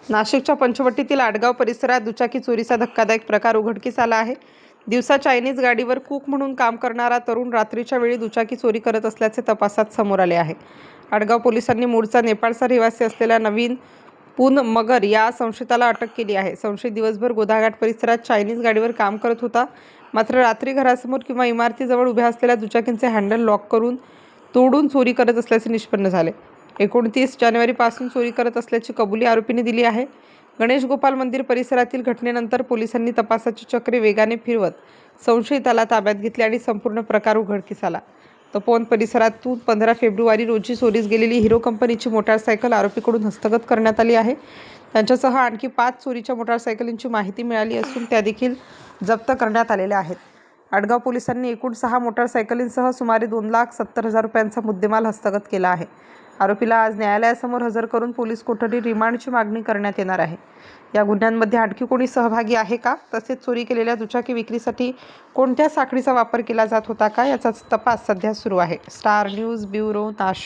नाशिकच्या पंचवटीतील आडगाव परिसरात दुचाकी चोरीचा धक्कादायक प्रकार उघडकीस आला आहे. दिवसा चायनीज गाडीवर कुक म्हणून काम करणारा तरुण रात्रीच्या वेळी दुचाकी चोरी करत असल्याचे तपासात समोर आले आहे. आडगाव पोलिसांनी मूळचा नेपाळचा रहिवासी असलेल्या नवीन पून मगर या संशयिताला अटक केली आहे. संशयित दिवसभर गोदाघाट परिसरात चायनीज गाडीवर काम करत होता. मात्र रात्री घरासमोर किंवा इमारतीजवळ उभ्या असलेल्या दुचाकींचे हँडल लॉक करून तोडून चोरी करत असल्याचे निष्पन्न झाले. 29 जानेवारीपासून चोरी करत असल्याची कबुली आरोपीने दिली आहे. गणेश गोपाल मंदिर परिसरातील घटनेनंतर पोलिसांनी तपासाची चक्रे वेगाने फिरवत संशयिताला ताब्यात घेतले आणि संपूर्ण प्रकार उघडकीस आला. तपोवन परिसरातून 15 फेब्रुवारी रोजी चोरीस गेलेली हिरो कंपनीची मोटारसायकल आरोपीकडून हस्तगत करण्यात आली आहे. त्यांच्यासह आणखी 5 चोरीच्या मोटारसायकलींची माहिती मिळाली असून त्या देखील जप्त करण्यात आलेल्या आहेत. आडगाव पोलिसांनी एकूण 6 मोटारसायकलींसह सुमारे 2,70,000 रुपयांचा मुद्देमाल हस्तगत केला आहे. आरोपीला आज न्यायालयासमोर हजर करून पोलीस कोठडी रिमांडची मागणी करण्यात येणार आहे. या गुन्ह्यांमध्ये आणखी कोणी सहभागी आहे का, तसेच चोरी केलेल्या दुचाकी विक्रीसाठी कोणत्या साखळीचा वापर केला जात होता का, याचा तपास सध्या सुरू आहे. Star news bureau, Nashik.